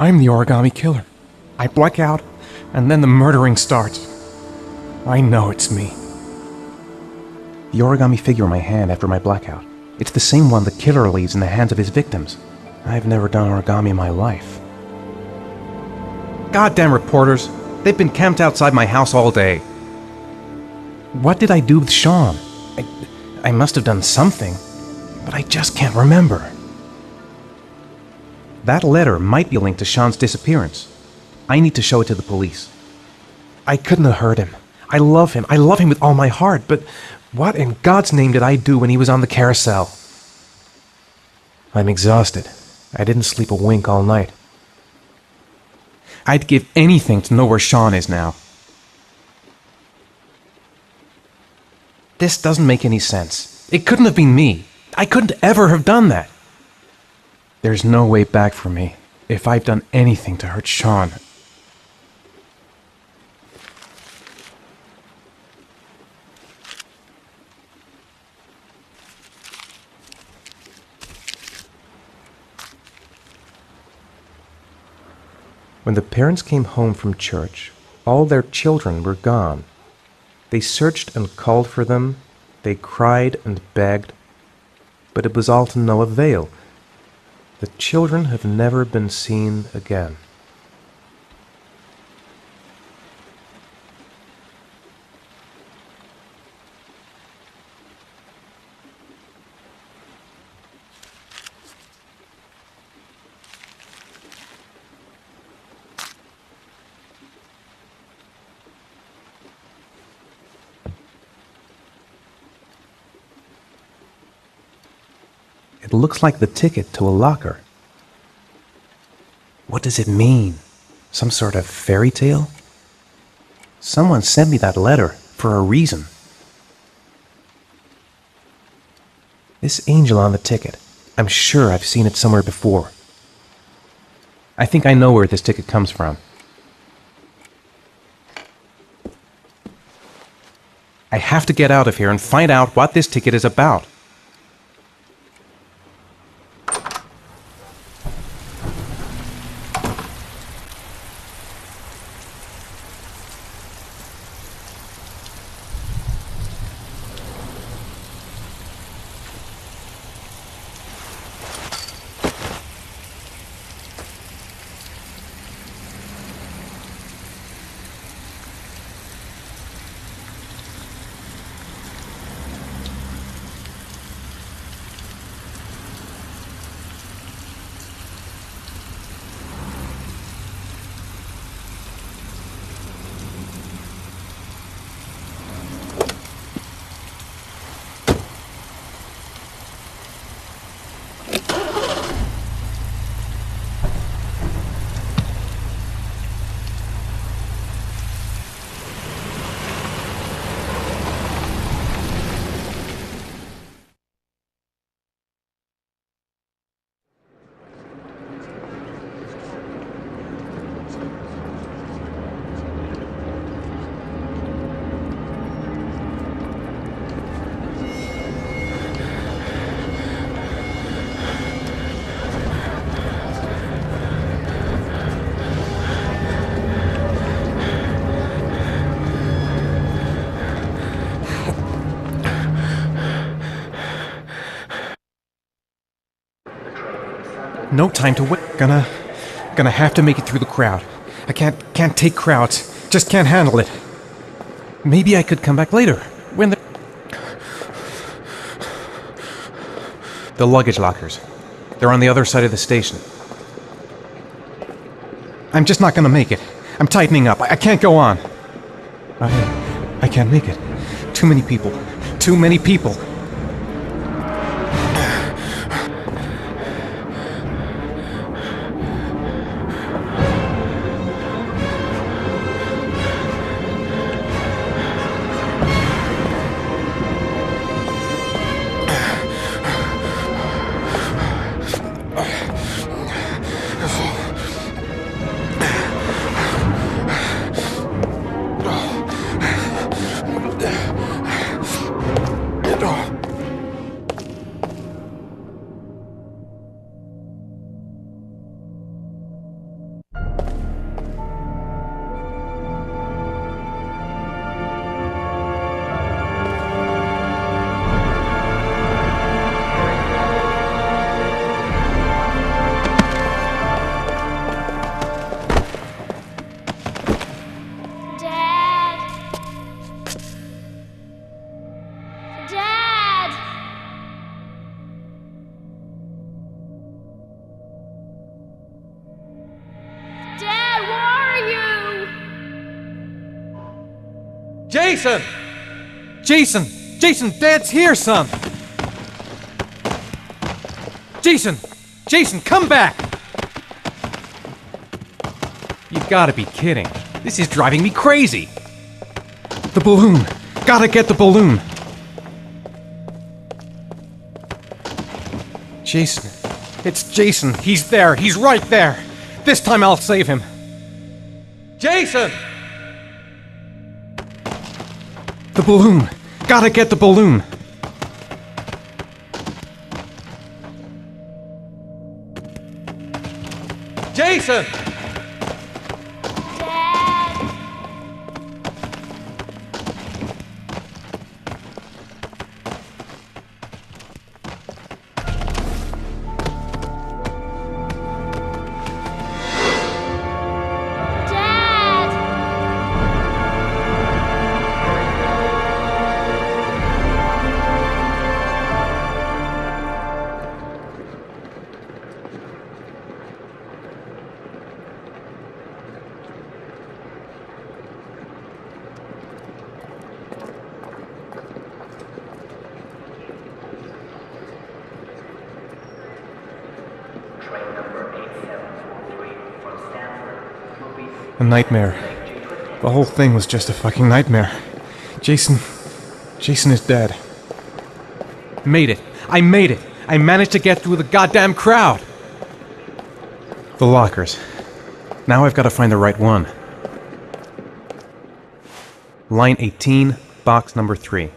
I'm the Origami Killer. I black out, and then the murdering starts. I know it's me. The origami figure in my hand after my blackout. It's the same one the killer leaves in the hands of his victims. I've never done origami in my life. Goddamn reporters! They've been camped outside my house all day. What did I do with Sean? I must have done something, but I just can't remember. That letter might be linked to Sean's disappearance. I need to show it to the police. I couldn't have hurt him. I love him. I love him with all my heart, but what in God's name did I do when he was on the carousel? I'm exhausted. I didn't sleep a wink all night. I'd give anything to know where Sean is now. This doesn't make any sense. It couldn't have been me. I couldn't ever have done that. There's no way back for me if I've done anything to hurt Sean. When the parents came home from church, all their children were gone. They searched and called for them, they cried and begged, but it was all to no avail. The children have never been seen again. It looks like the ticket to a locker. What does it mean? Some sort of fairy tale? Someone sent me that letter for a reason. This angel on the ticket, I'm sure I've seen it somewhere before. I think I know where this ticket comes from. I have to get out of here and find out what this ticket is about. No time to wait. Gonna have to make it through the crowd. I can't take crowds. Just can't handle it. Maybe I could come back later, when the luggage lockers. They're on the other side of the station. I'm just not gonna make it. I'm tightening up. I can't go on. I can't make it. Too many people. Too many people. Jason! Jason! Jason, Dad's here, son! Jason! Jason, come back! You gotta be kidding. This is driving me crazy. The balloon! Gotta get the balloon! Jason. It's Jason. He's there. He's right there. This time I'll save him. Jason! The balloon! Gotta get the balloon! Jason! A nightmare. The whole thing was just a fucking nightmare. Jason is dead. Made it. I made it. I managed to get through the goddamn crowd. The lockers. Now I've got to find the right one. Line 18, box number 3.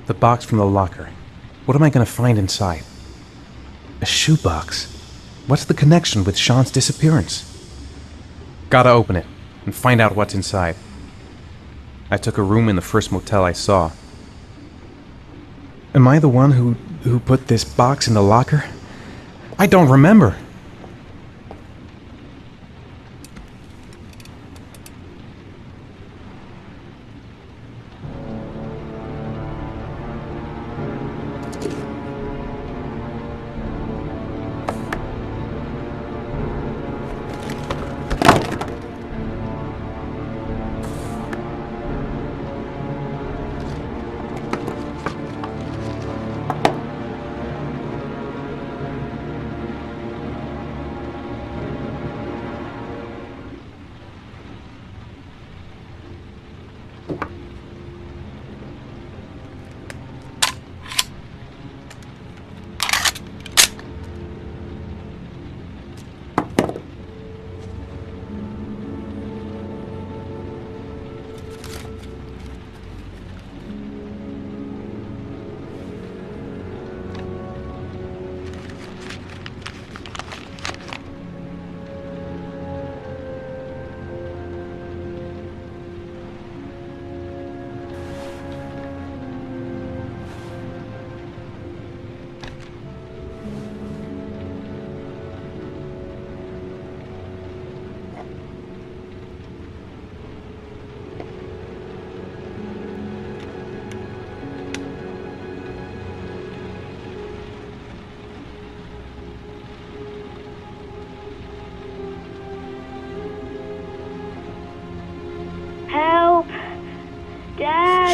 The box from the locker. What am I going to find inside? A shoebox. What's the connection with Sean's disappearance? Gotta open it and find out what's inside. I took a room in the first motel I saw. Am I the one who put this box in the locker? I don't remember.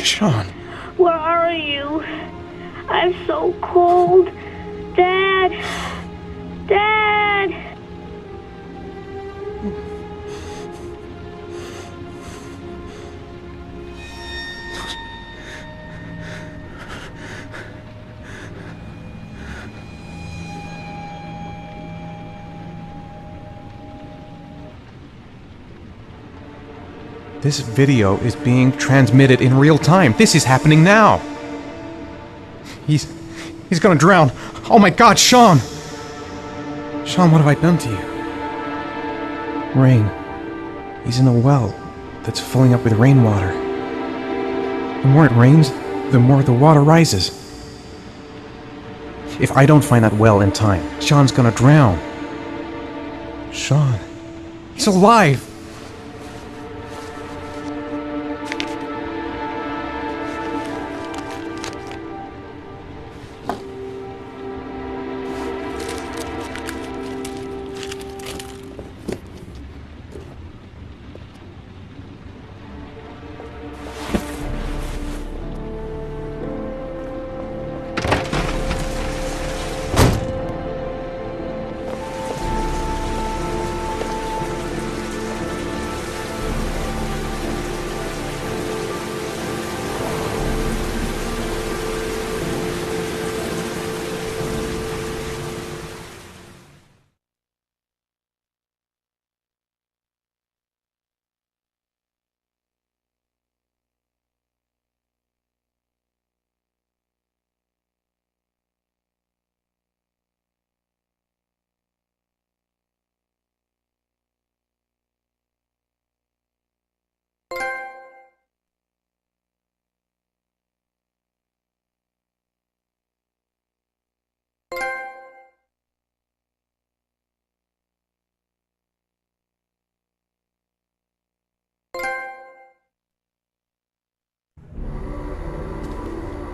Sean. Where are you? I'm so cold. Dad! Dad! This video is being transmitted in real time. This is happening now. He's gonna drown. Oh my God, Sean! Sean, what have I done to you? Rain. He's in a well that's filling up with rainwater. The more it rains, the more the water rises. If I don't find that well in time, Sean's gonna drown. Sean. He's alive!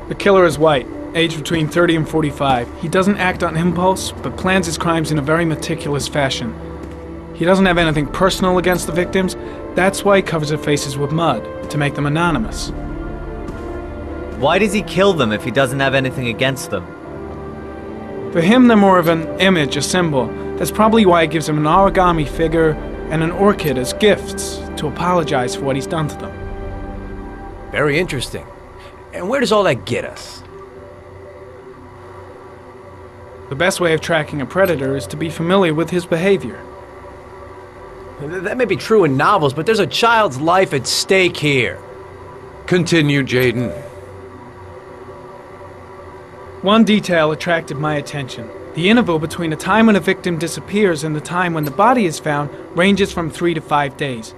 The killer is white, aged between 30 and 45. He doesn't act on impulse, but plans his crimes in a very meticulous fashion. He doesn't have anything personal against the victims. That's why he covers their faces with mud, to make them anonymous. Why does he kill them if he doesn't have anything against them? For him, they're more of an image, a symbol. That's probably why he gives them an origami figure and an orchid as gifts, to apologize for what he's done to them. Very interesting. And where does all that get us? The best way of tracking a predator is to be familiar with his behavior. That may be true in novels, but there's a child's life at stake here. Continue, Jaden. One detail attracted my attention. The interval between the time when a victim disappears and the time when the body is found ranges from 3 to 5 days.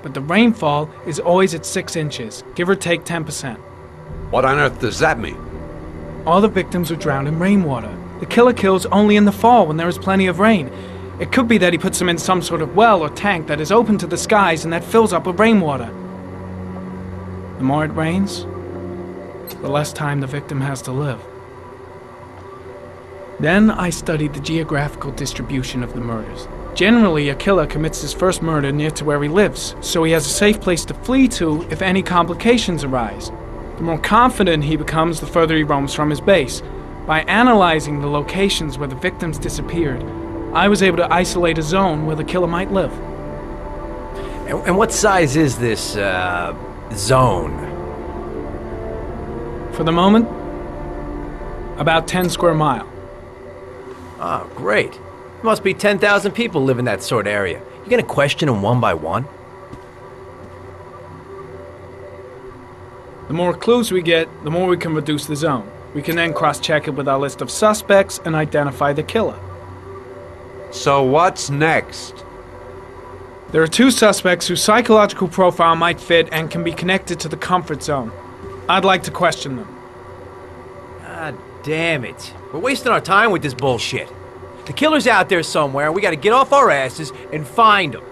But the rainfall is always at 6 inches, give or take 10%. What on earth does that mean? All the victims were drowned in rainwater. The killer kills only in the fall when there is plenty of rain. It could be that he puts them in some sort of well or tank that is open to the skies and that fills up with rainwater. The more it rains, the less time the victim has to live. Then I studied the geographical distribution of the murders. Generally, a killer commits his first murder near to where he lives, so he has a safe place to flee to if any complications arise. The more confident he becomes, the further he roams from his base. By analyzing the locations where the victims disappeared, I was able to isolate a zone where the killer might live. And what size is this, zone? For the moment, about 10 square miles. Oh, great. Must be 10,000 people live in that sort of area. You gonna question them one by one? The more clues we get, the more we can reduce the zone. We can then cross-check it with our list of suspects and identify the killer. So what's next? There are 2 suspects whose psychological profile might fit and can be connected to the comfort zone. I'd like to question them. God damn it. We're wasting our time with this bullshit. The killer's out there somewhere, and we gotta get off our asses and find him.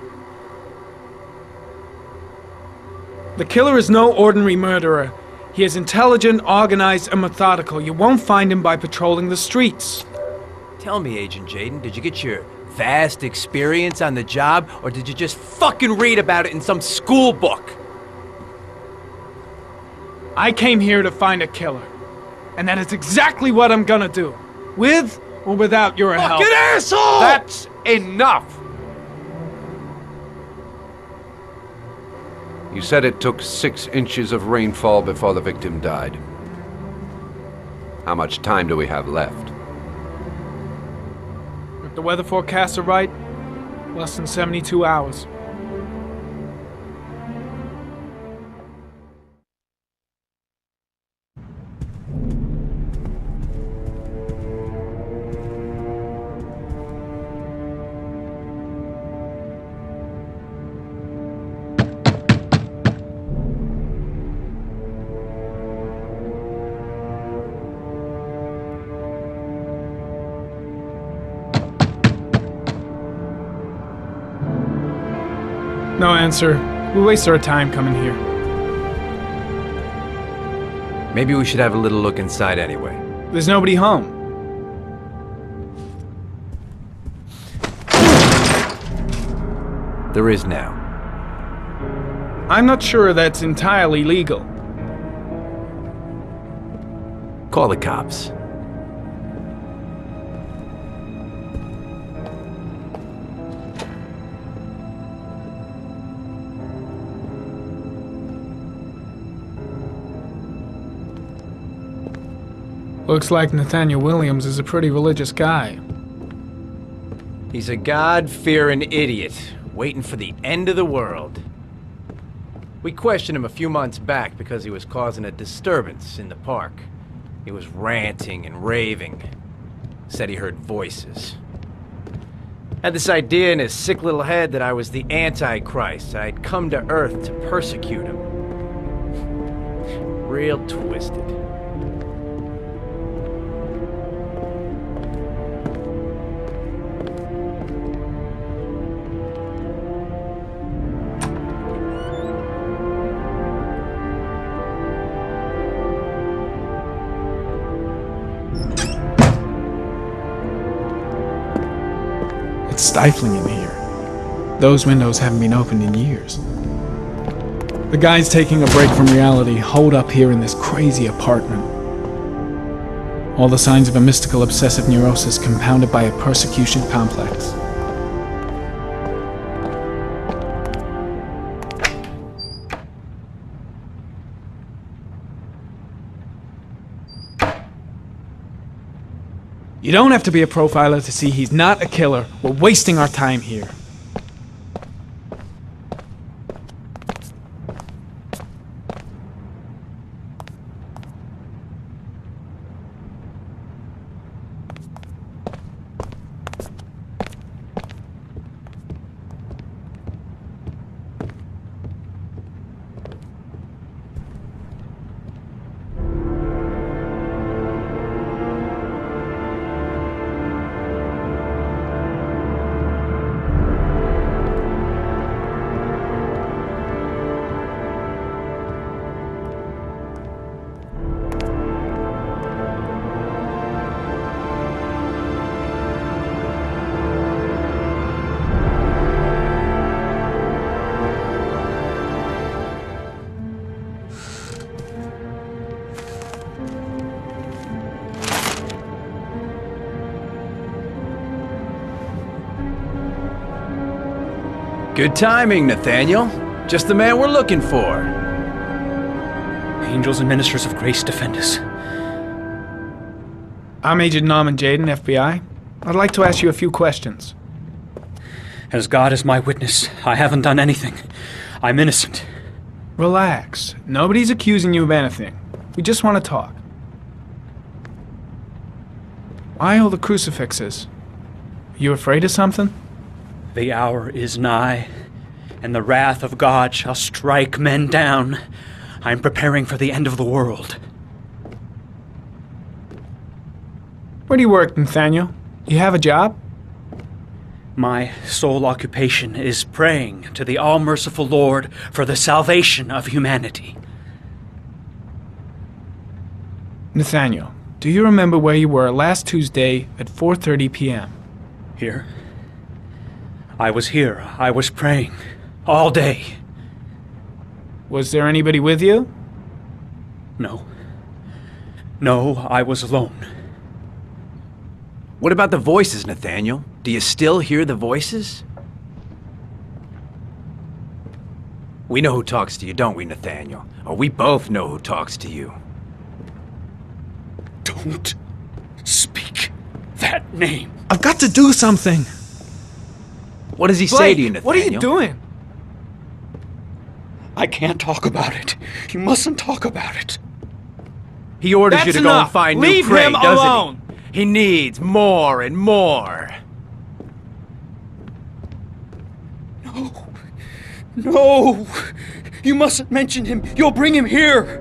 The killer is no ordinary murderer. He is intelligent, organized, and methodical. You won't find him by patrolling the streets. Tell me, Agent Jaden, did you get your vast experience on the job, or did you just fucking read about it in some school book? I came here to find a killer. And that is exactly what I'm gonna do. With or without your help. Fucking asshole! That's enough! You said it took 6 inches of rainfall before the victim died. How much time do we have left? If the weather forecasts are right, less than 72 hours. No answer. We waste our time coming here. Maybe we should have a little look inside anyway. There's nobody home. There is now. I'm not sure that's entirely legal. Call the cops. Looks like Nathaniel Williams is a pretty religious guy. He's a God-fearing idiot, waiting for the end of the world. We questioned him a few months back because he was causing a disturbance in the park. He was ranting and raving. Said he heard voices. Had this idea in his sick little head that I was the Antichrist. I'd come to Earth to persecute him. Real twisted. It's stifling in here. Those windows haven't been opened in years. The guys taking a break from reality holed up here in this crazy apartment. All the signs of a mystical obsessive neurosis compounded by a persecution complex. You don't have to be a profiler to see he's not a killer. We're wasting our time here. Good timing, Nathaniel. Just the man we're looking for. Angels and ministers of grace defend us. I'm Agent Norman Jaden, FBI. I'd like to ask you a few questions. As God is my witness, I haven't done anything. I'm innocent. Relax. Nobody's accusing you of anything. We just want to talk. Why all the crucifixes? You afraid of something? The hour is nigh, and the wrath of God shall strike men down. I'm preparing for the end of the world. Where do you work, Nathaniel? You have a job? My sole occupation is praying to the all-merciful Lord for the salvation of humanity. Nathaniel, do you remember where you were last Tuesday at 4:30 p.m.? Here? I was here. I was praying. All day. Was there anybody with you? No. No, I was alone. What about the voices, Nathaniel? Do you still hear the voices? We know who talks to you, don't we, Nathaniel? Or we both know who talks to you. Don't speak that name. I've got to do something. What does he say to you, Nathaniel? What are you doing? I can't talk about it. You mustn't talk about it. He orders you That's to go and enough. find Leave new prey, him doesn't alone. he? He needs more and more. No. No. You mustn't mention him. You'll bring him here.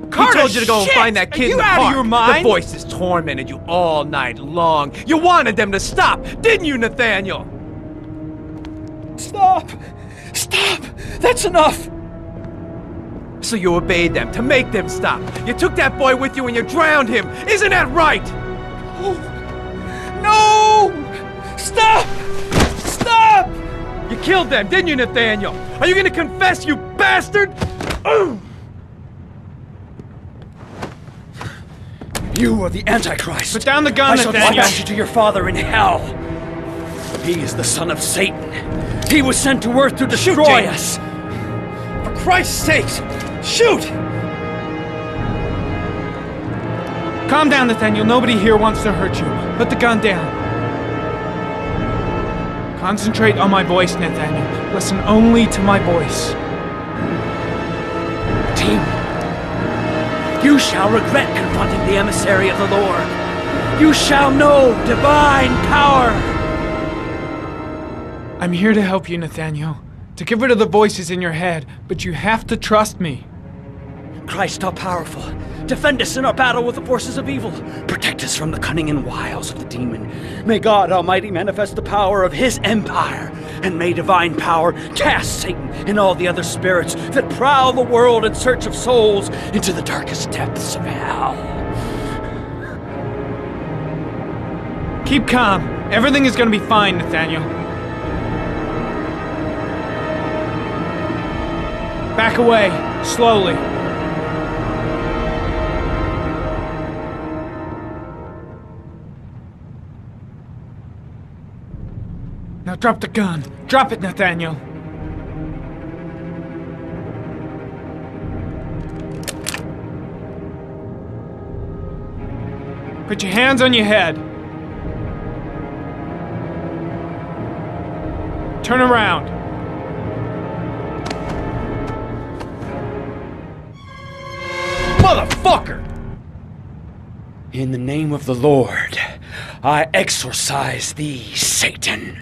He told you to go and find that Are kid you in the out of park. your mind? The voices tormented you all night long. You wanted them to stop, didn't you, Nathaniel? Stop. Stop. That's enough. So you obeyed them to make them stop. You took that boy with you and you drowned him. Isn't that right? No. Stop. Stop. You killed them, didn't you, Nathaniel? Are you gonna confess, you bastard? You are the Antichrist. Put down the gun, I shall Nathaniel. dispatch you to your father in hell. He is the son of Satan. He was sent to earth to destroy us. For Christ's sake, shoot! Calm down, Nathaniel. Nobody here wants to hurt you. Put the gun down. Concentrate on my voice, Nathaniel. Listen only to my voice. Team, you shall regret confronting the emissary of the Lord. You shall know divine power. I'm here to help you, Nathaniel. To get rid of the voices in your head, but you have to trust me. Christ all powerful, defend us in our battle with the forces of evil. Protect us from the cunning and wiles of the demon. May God Almighty manifest the power of His empire, and may divine power cast Satan and all the other spirits that prowl the world in search of souls into the darkest depths of hell. Keep calm. Everything is gonna be fine, Nathaniel. Back away, slowly. Now drop the gun. Drop it, Nathaniel. Put your hands on your head. Turn around. Motherfucker! In the name of the Lord, I exorcise thee, Satan.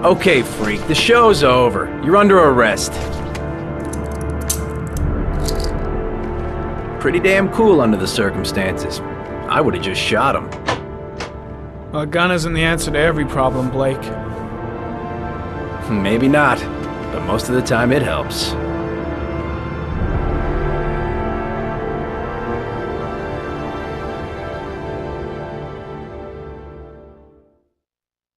Okay, freak, the show's over. You're under arrest. Pretty damn cool under the circumstances. I would've just shot him. Well, a gun isn't the answer to every problem, Blake. Maybe not, but most of the time it helps.